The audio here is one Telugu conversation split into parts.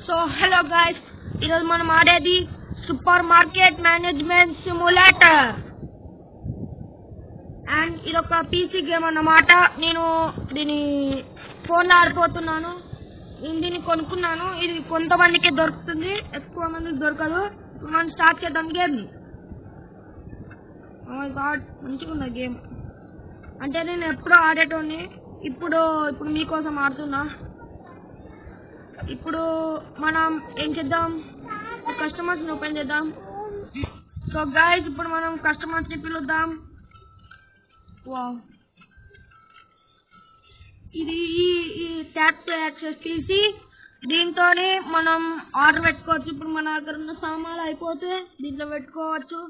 సో హలో గైస్, ఈరోజు మనం ఆడేది super market management simulator and ఇదొక పీసీ గేమ్ అన్నమాట. నేను దీన్ని ఫోన్లో ఆడిపోతున్నాను. నేను దీన్ని కొనుక్కున్నాను. ఇది కొంతమందికి దొరుకుతుంది, ఎక్కువ మందికి దొరకదు. మనం స్టార్ట్ చేద్దాం గేమ్. ఓ మై గాడ్, మంచిగా ఉంది గేమ్. అంటే నేను ఎప్పుడో ఆడేటోని, ఇప్పుడు మీకోసం ఆడుతున్నా. ఇప్పుడు మనం ఏం చేద్దాం, కస్టమర్స్ని ఓపెన్ చేద్దాం. సో గైస్, ఇప్పుడు మనం కస్టమర్స్ని పిలుద్దాం. వావ్, ఇది ఈ ట్యాప్ టు యాక్సెస్ తీసి దీంతోనే మనం ఆర్డర్ పెట్టుకోవచ్చు. ఇప్పుడు మన దగ్గర ఉన్న సామాన్లు అయిపోతే దీంట్లో పెట్టుకోవచ్చు.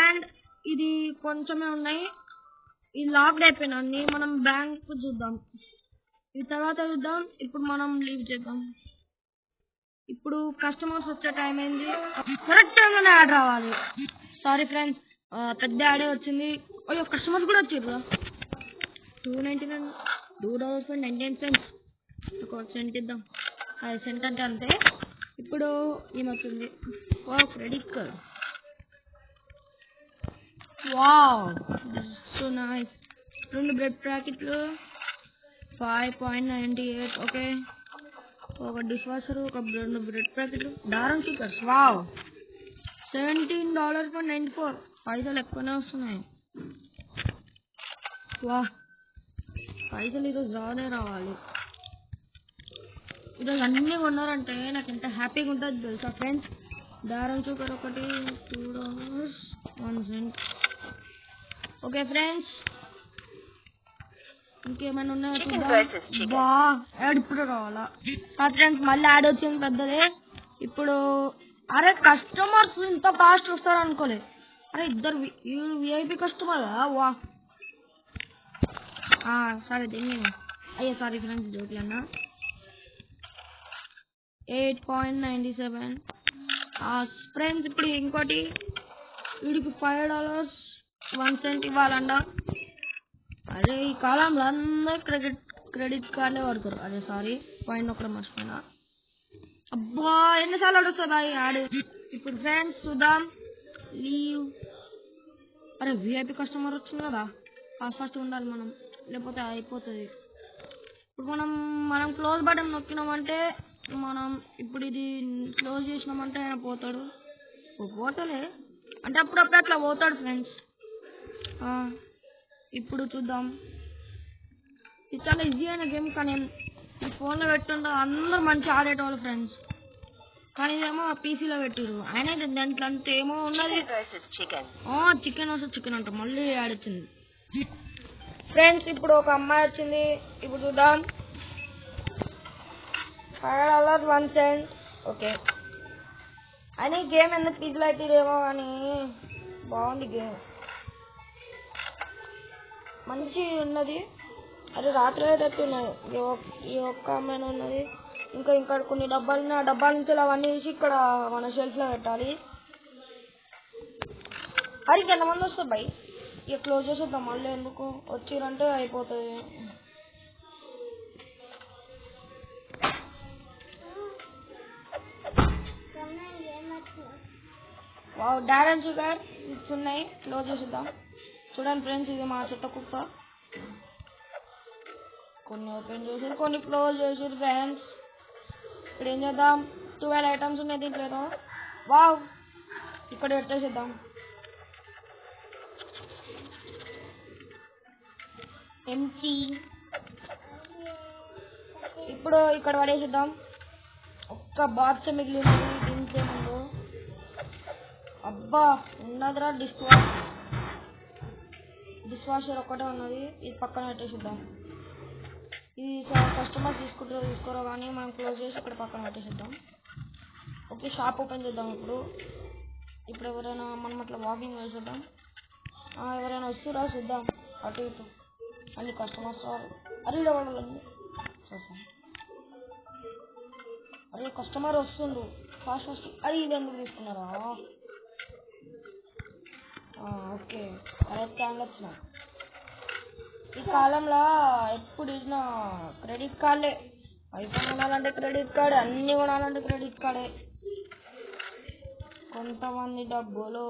అండ్ ఇది కొంచెమే ఉన్నాయి, ఇది లాక్డ్ అయిపోయినా అన్ని. మనం బ్యాంక్ చూద్దాం, ఇది తర్వాత చూద్దాం. ఇప్పుడు మనం లీవ్ చేద్దాం. ఇప్పుడు కస్టమర్స్ వచ్చే టైం అయింది. కరెక్ట్ టైంలోనే యాడ్ రావాలి. సారీ ఫ్రెండ్స్, పెద్ద యాడే వచ్చింది. అయ్యో, కస్టమర్స్ కూడా వచ్చారు. $2.99 ఒక సెంట్ ఇద్దాం. అది సెంట్ అంటే అంతే. ఇప్పుడు ఏమవుతుంది? Credit card. Wow, so nice. 2 bread ప్యాకెట్లు 5.98. ఓకే, ఒక డిష్ వాషర్, ఒక 2 బ్రెడ్ ప్యాకెట్లు, దారం షుగర్స్. వావ్, $17.94. పైసలు ఎక్కువనే వస్తున్నాయి. వా, పైసలు ఈరోజు రావాలి. ఈరోజు అన్నీ కొన్నారంటే నాకు ఎంత హ్యాపీగా ఉంటుంది తెలుసా ఫ్రెండ్స్. దారం షుగర్ ఒకటి $2.01. ఓకే ఫ్రెండ్స్, ఇంకేమైనా ఉన్నాయో చూద్దాం. బా, యాడ్ ఇప్పుడు రావాలా? ఫ్రెండ్స్, మళ్ళీ యాడ్ వచ్చింది పెద్దదే. ఇప్పుడు అరే, కస్టమర్స్ ఇంత ఫాస్ట్ వస్తారు అనుకోలేదు. అరే, ఇద్దరు విఐపి కస్టమర్. వా, సరే దీన్ని. అయ్యో సారీ ఫ్రెండ్స్, జోక్లు అన్నా. 8.97. ఫ్రెండ్స్, ఇప్పుడు ఇంకోటి, వీడికి $5.01 ఇవ్వాలంట. అదే ఈ కాలంలో అందరూ క్రెడిట్ కార్డులే వాడతారు. అదే సారీ, పాయింట్ ఒకటి మర్చిపోయినా. అబ్బా, ఎన్నిసార్లు అడుగుతుందా ఈ యాడ్. ఇప్పుడు ఫ్రెండ్స్ చూద్దాం. లీవ్. అరే, విఐపి కస్టమర్ వచ్చింది కదా, ఫాస్ట్ ఉండాలి మనం, లేకపోతే అయిపోతుంది. ఇప్పుడు మనం క్లోజ్ బటన్ నొక్కినామంటే, మనం ఇప్పుడు ఇది క్లోజ్ చేసినామంటే ఆయన పోతాడు. పోతలే అంటే అప్పుడప్పుడు అట్లా పోతాడు ఫ్రెండ్స్. ఇప్పుడు చూద్దాం. ఇది చాలా ఈజీ అయిన గేమ్, కానీ ఈ ఫోన్లో పెట్టుంటే అందరూ మంచిగా ఆడేటోళ్ళు ఫ్రెండ్స్. కానీ ఇదేమో పీసీలో పెట్టిరు. అయినా దాంట్లో అంత ఏమో ఉన్నది. చికెన్ వస్తే చికెన్ అంట, మళ్ళీ యాడ్ వచ్చింది ఫ్రెండ్స్. ఇప్పుడు ఒక అమ్మాయి వచ్చింది. ఇప్పుడు చూద్దాం. $5.01. ఓకే, అయినా ఈ గేమ్ ఎందుకు పీజీలో అవుతుందేమో కానీ బాగుంది గేమ్, మంచి ఉన్నది. అది రాత్రి అయితే ఉన్నది. ఈ ఒక్క అమ్మాయి ఉన్నది. ఇంకా కొన్ని డబ్బాలు ఉన్నాయి. ఆ డబ్బాల నుంచి అవన్నీ తీసి ఇక్కడ మన షెల్ఫ్లో పెట్టాలి. అది ఎంతమంది వస్తుంది బై, ఇక క్లోజ్ చేసేద్దాం. మళ్ళీ ఎందుకు వచ్చిరంటే అయిపోతుంది. వావ్, డారెన్ షుగర్ ఉన్నాయి. క్లోజ్ చేసేద్దాం. చూడండి ఫ్రెండ్స్, ఇది మా చెత్త కుక్క. కొన్ని ఓపెన్ చేసి కొన్ని క్లోజ్ చేసి ఫ్రెండ్స్. ఇప్పుడు ఏం చేద్దాం, 12 ఐటమ్స్ ఉన్నాయి దీంట్లో. వావ్, ఇక్కడ పెట్టేసేద్దాం. ఎంటీ. ఇప్పుడు ఇక్కడ పడేసేద్దాం. ఒక్క బాక్స్ మిగిలింది దీంట్లో ముందు. అబ్బా, ఉన్నదిరా డిష్ వాషర్ ఒక్కటే ఉన్నది. ఇది పక్కన పెట్టేసిద్దాం. ఇది కస్టమర్ తీసుకోరో కానీ మనం క్లోజ్ చేసి ఇక్కడ పక్కన పెట్టేసిద్దాం. ఓకే, షాప్ ఓపెన్ చేద్దాం. ఇప్పుడు ఎవరైనా మనం అట్లా వాకింగ్ వేసేద్దాం. ఎవరైనా వస్తురా చూద్దాం. అటు ఇటు అన్ని కస్టమర్స్ రారు. అరే వాళ్ళని, అరే కస్టమర్ వస్తుండు ఫాస్ట్. అది ఇది ఎందుకు తీసుకున్నారా? ఓకే, కరెక్ట్ టైంలో వచ్చిన. ఈ కాలంలో ఎప్పుడు ఇచ్చిన క్రెడిట్ కార్డులే. ఐఫోన్ కొనాలంటే క్రెడిట్ కార్డ్, అన్ని కొనాలంటే క్రెడిట్ కార్డే. కొంతమంది డబ్బులు.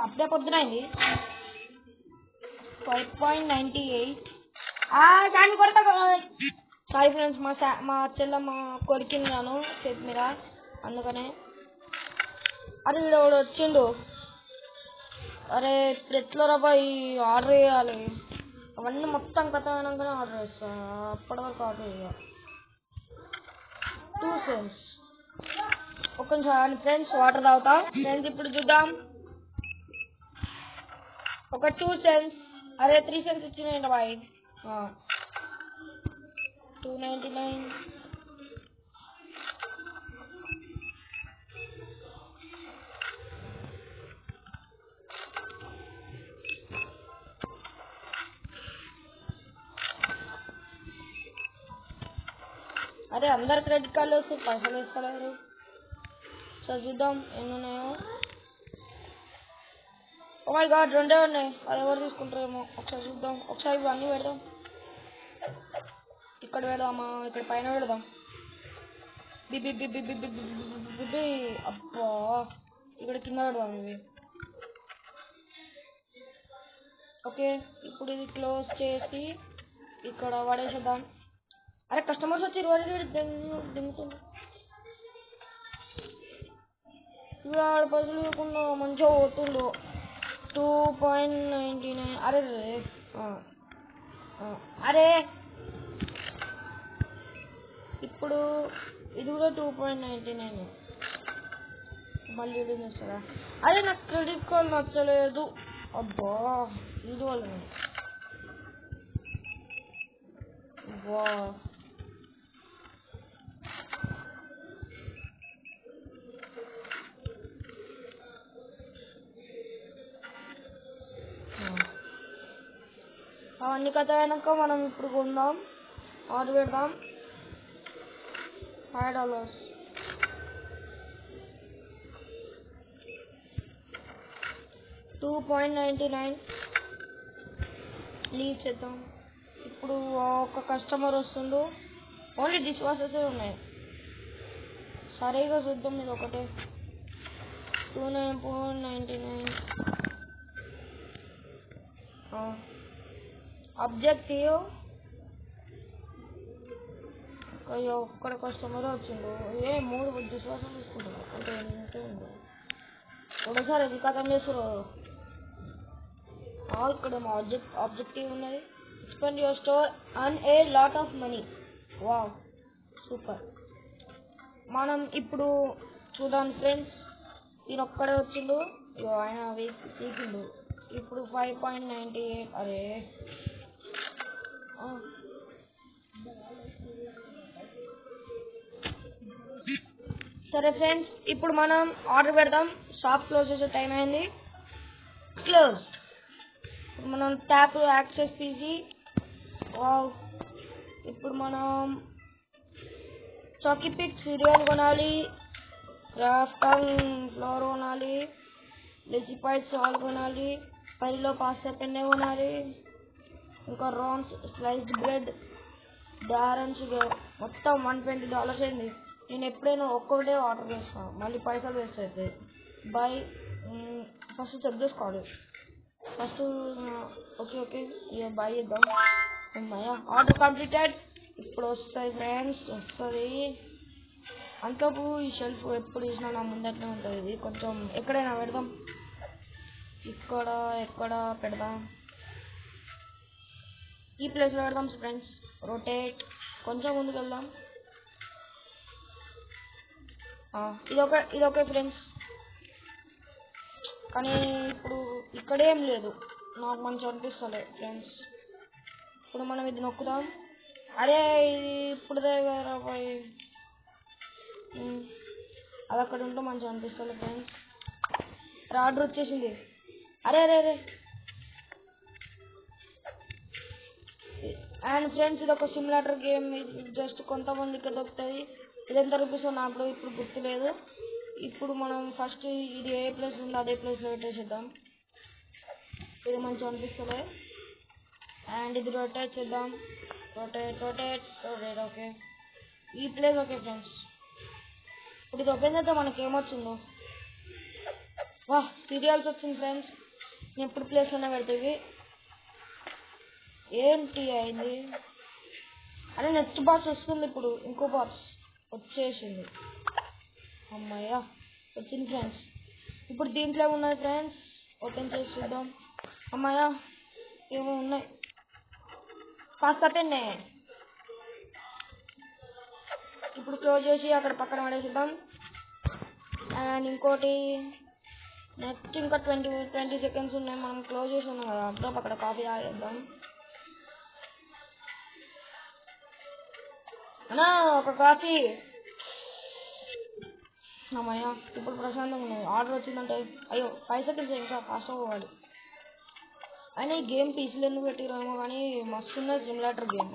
అప్పుడే పొద్దునైంది. 5.98. దాన్ని కొడతా. సారీ ఫ్రెండ్స్, మా చెల్లమ్మ కొరికింది నేను చేతి మీద, అందుకనే. అరే వీడు వచ్చిండు. అరే ఇప్పుడు ఎట్లా రాబాయి ఆర్డర్ చేయాలి. అవన్నీ మొత్తం కథ అయినాకనే ఆర్డర్ చేస్తా, అప్పటి వరకు ఆర్డర్ చేయాలి. 2 cents. ఒక నిమిషం ఫ్రెండ్స్, వాటర్ తాగుతా. ఫ్రెండ్స్ ఇప్పుడు చూద్దాం. ఒక 2 cents. అరే 3 cents ఇచ్చినాయండి బాయ్. 2.99. అరే అందరు క్రెడిట్ కార్డులు వస్తే పైసలు వేసుకోలేరు. సో చూద్దాం ఎన్ని ఉన్నాయో. ఓ మై గాడ్, 2 ఉన్నాయి. అది ఎవరు తీసుకుంటారేమో ఒకసారి చూద్దాం. ఒకసారి ఇవన్నీ పెడదాం. ఇక్కడ పెడదామా, ఇక్కడ పైన పెడదాం. అబ్బా, ఇక్కడ కింద పెడదాం ఇవి. ఓకే, ఇప్పుడు ఇది క్లోజ్ చేసి ఇక్కడ పడేసేద్దాం. అరే కస్టమర్స్ వచ్చి దింగుతుంది. ఇవాళ పైసలు ఇవ్వకుండా మంచిగా పోతుండు. 2.99. అరే అరే ఇప్పుడు ఇది కూడా 2.99. మళ్ళీ చూస్తారా? అరే నాకు క్రెడిట్ కార్డ్ నచ్చలేదు. అబ్బా ఇది వాళ్ళు. అబ్బా అవన్నీ కథ అయినాక మనం ఇప్పుడు కొందాం, ఆర్డర్ పెడదాం. $5. $2.99 లీవ్ చేద్దాం. ఇప్పుడు ఒక కస్టమర్ వస్తుండు. ఓన్లీ డిష్ వాషర్స్ ఉన్నాయి. సరేగా చూద్దాం. ఇది ఒకటే 2.99. అబ్జెక్టివ్. అయ్యో ఒక్కడ కస్టమర్ వచ్చిండు. 3 డిష్ వాషర్ తీసుకుంటారు అంటే ఉంది. ఒకసారి ఇది కథం చేస్తారు. ఇక్కడేమో ఆబ్జెక్టివ్ ఉన్నది. Expand your store earn a lot of money. Wow super. మనం ఇప్పుడు చూడండి ఫ్రెండ్స్, ఈయన ఒక్కడే వచ్చిండు. ఆయన తీసిండు. ఇప్పుడు 5.98. అరే సరే ఫ్రెండ్స్, ఇప్పుడు మనం ఆర్డర్ పెడదాం. షాప్ క్లోజ్ చేసే టైం అయింది. క్లోజ్. మనం ట్యాప్ యాక్సెస్ తీసి ఇప్పుడు మనం చాకీ పిక్ సీరియల్ కొనాలి, క్రాఫ్టన్ ఫ్లోర్ కొనాలి, లెసిఫైడ్ సాల్ కొనాలి, పైలో పాస్తా పెన్నే కొనాలి, ఇంకా రోన్స్ స్లైస్డ్ బ్రెడ్, డారన్ షుగర్. మొత్తం $120 అయింది. నేను ఎప్పుడైనా ఒక్కటే ఆర్డర్ చేస్తాను, మళ్ళీ పైసలు వేస్ట్ అవుతాయి. బై ఫస్ట్ చెక్ చేసుకోవాలి. ఫస్ట్ ఓకే ఇక బై చేద్దాం. Order completed. ఇప్పుడు వస్తాయి ఫ్రెండ్స్, వస్తుంది. అంతకు ఈ షెల్ఫ్ ఎప్పుడు చూసినా నా ముందట్నే ఉంటుంది. ఇది కొంచెం ఎక్కడైనా పెడదాం. ఎక్కడ పెడదాం? ఈ ప్లేస్లో పెడదాం ఫ్రెండ్స్. రొటేట్. కొంచెం ముందుకు వెళ్దాం. ఇదొకే ఫ్రెండ్స్. కానీ ఇప్పుడు ఇక్కడేం లేదు, నాకు మంచిగా అనిపిస్తలే ఫ్రెండ్స్. ఇప్పుడు మనం ఇది నొక్కుదాం. అరే ఇది ఇప్పుడుదే కదా పోయి, అది అక్కడ ఉంటే మంచిగా అనిపిస్తలే ఫ్రెండ్స్. ఆర్డర్ వచ్చేసింది. అరే అండ్ ఫ్రెండ్స్, ఇది ఒక సిమ్యులేటర్ గేమ్. జస్ట్ కొంతమందికి దొరుకుతుంది. ఇది ఎంత రూపీస్ నాకు ఇప్పుడు గుర్తులేదు. ఇప్పుడు మనం ఫస్ట్ ఇది ఏ ప్లేస్ ఉందో అదే ప్లేస్లో పెట్టేసేద్దాం. ఇది మంచిగా అనిపిస్తుంది. అండ్ ఇది రొటేట్ చేద్దాం. రొటేట్. ఓకే, ఈ ప్లేస్ ఓకే ఫ్రెండ్స్. ఇప్పుడు ఇది ఓపెన్ చేద్దాం. మనకి ఏమొచ్చిందో సీరియల్స్ వచ్చింది ఫ్రెండ్స్. నేను ఎప్పుడు ప్లేస్లోనే పెడతాయి. ఏంటి అయింది? అదే నెక్స్ట్ బాక్స్ వస్తుంది. ఇప్పుడు ఇంకో బాక్స్ వచ్చేసింది. అమ్మాయ్యా వచ్చింది ఫ్రెండ్స్. ఇప్పుడు దీంట్లో ఏమున్నాయి ఫ్రెండ్స్? ఓపెన్ చేసి చూద్దాం. అమ్మాయ్యా ఏమో ఉన్నాయి. పాస్తా పెన్నే. ఇప్పుడు క్లోజ్ చేసి అక్కడ పక్కన పడేసిద్దాం. అండ్ ఇంకోటి నెక్స్ట్ ఇంకా 20 సెకండ్స్ ఉన్నాయి. మనం క్లోజ్ చేసి ఉన్నాం కదా, అప్పుడు అక్కడ కాఫీ తాగేద్దాం. అన్నా ఒక కాఫీ. అమ్మయ్య ఇప్పుడు ప్రశాంతంగా ఉన్నది. ఆర్డర్ వచ్చిందంటే అయ్యో 5 సెకండ్స్ ఇంకా ఫాస్ట్ అవ్వాలి. అయినా ఈ గేమ్ పీసీలు ఎందుకు పెట్టిరేమో కానీ మస్తు ఉన్నది సిమ్యులేటర్ గేమ్.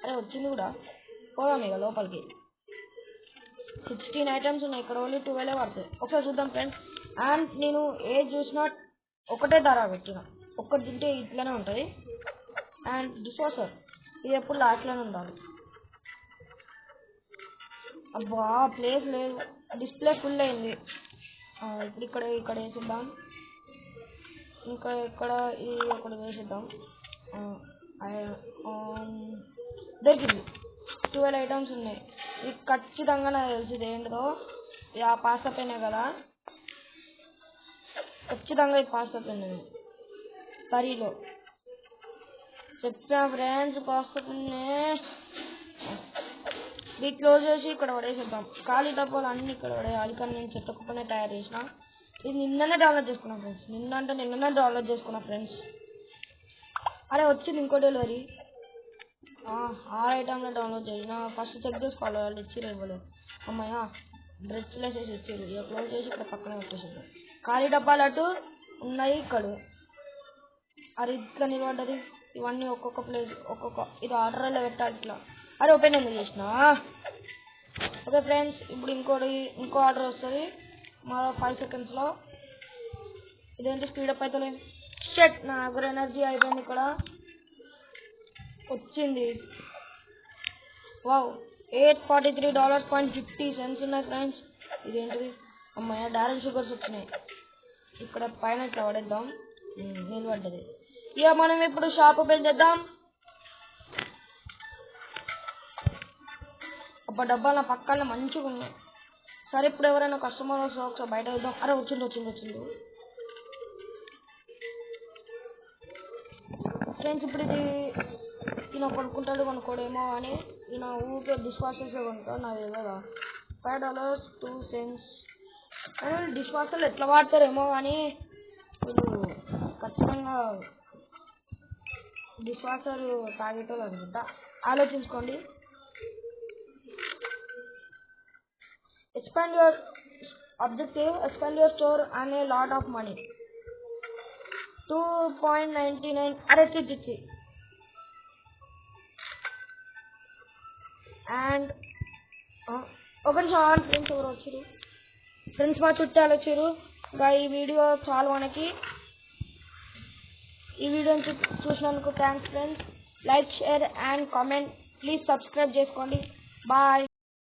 అరే వచ్చింది కూడా. పోదాం ఇక లోపలికి. 16 ఐటమ్స్ ఉన్నాయి. ఇక్కడ ఓన్లీ 12 పడతాయి. ఒకసారి చూద్దాం ఫ్రెండ్స్. అండ్ నేను ఏది చూసినా ఒకటే ధర పెట్టిన. ఒక్కటి తింటే ఇట్లనే ఉంటుంది. అండ్ డిస్వాషర్ ఇది ఎప్పుడు లాస్ట్లోనే ఉండాలి. అబ్బా ప్లేస్ లేదు, డిస్ప్లే ఫుల్ అయింది. ఇప్పుడు ఇక్కడ వేసిద్దాం. ఇంకా ఇక్కడ ఇది ఒకటి వేసిద్దాం. దొరికింది. 12 ఐటమ్స్ ఉన్నాయి. ఇది ఖచ్చితంగా నాకు తెలిసింది ఏంటిదో. ఇది ఆ పాస్తా పెన్నే కదా, ఖచ్చితంగా ఇది పాస్తా పెన్నే. కర్రీలో చెప్పా ఫ్రెండ్స్, పాస్తా పెన్నే. ఇది క్లోజ్ చేసి ఇక్కడ పడేసేద్దాం. ఖాళీ డబ్బాలు అన్నీ ఇక్కడ పడేయాలి. కానీ నేను చెత్త కుప్పనే తయారు చేసిన. ఇది నిన్ననే డౌన్లోడ్ చేసుకున్నా ఫ్రెండ్స్. నిన్ననే డౌన్లోడ్ చేసుకున్నా ఫ్రెండ్స్. అరే వచ్చింది ఇంకో డెలివరీ. 6 ఐటమ్లో డౌన్లోడ్ చేసిన. ఫస్ట్ చెక్ చేసుకోవాలి వాళ్ళు ఇచ్చిరు ఇవ్వలేదు. అమ్మాయ బ్రెడ్ వేసేసి ఇచ్చారు. ఇక క్లోజ్ చేసి ఇక్కడ పక్కన పెట్టేసేద్దాం. ఖాళీ డబ్బాలు అటు ఉన్నాయి. ఇక్కడ అది ఇట్లా నిలబడ్డది. ఇవన్నీ ఒక్కొక్క ప్లేస్ ఇది ఆర్డర్లో పెట్టాలి ఇట్లా. అరే ఓపెన్ ఎందుకు చేసిన? ఓకే ఫ్రెండ్స్, ఇప్పుడు ఇంకో ఆర్డర్ వస్తుంది మరో 5 సెకండ్స్లో. ఇదేంటి స్పీడప్ అవుతలే. షట్, నా దగ్గర ఎనర్జీ అయిపోయింది. ఇక్కడ వచ్చింది. వావ్, $843.50 ఉన్నాయి ఫ్రెండ్స్. ఇదేంటిది? అమ్మాయి డారెల్ షుగర్స్ వచ్చినాయి. ఇక్కడ పైన ఇట్లా పడేద్దాం. నిలబడ్డది. ఇక మనం ఇప్పుడు షాప్ ఓపెన్ చేద్దాం. అబ్బా డబ్బాలు నా పక్కన మంచిగా ఉన్నాయి. సరే ఇప్పుడు ఎవరైనా కస్టమర్ వస్తే ఒకసారి బయట వెళ్దాం. అరే వచ్చింది ఫ్రెండ్స్. ఇప్పుడు ఇది ఈయన కొనుక్కోడేమో అని ఈయన ఊరికే డిష్ వాషర్స్ కొనుక్కోడు. నాకు తెలియదా. $5.02. డిష్ వాషర్లు ఎట్లా వాడతారేమో కానీ వీళ్ళు ఖచ్చితంగా డిష్ వాషర్ తాగేటోళ్ళు అనుకుంటా. ఆలోచించుకోండి. Expand your objective, expand your store and a lot of money. 2.99. అరే చిచ్చి. అండ్ ఒక నిమిషం ఫ్రెండ్స్, ఎవరు వచ్చారు? ఫ్రెండ్స్ మా చుట్టాలు వచ్చారు. ఈ వీడియో చాలు మనకి. ఈ వీడియోని చూసినందుకు thanks friends. Like, share and comment. Please subscribe చేసుకోండి. బాయ్.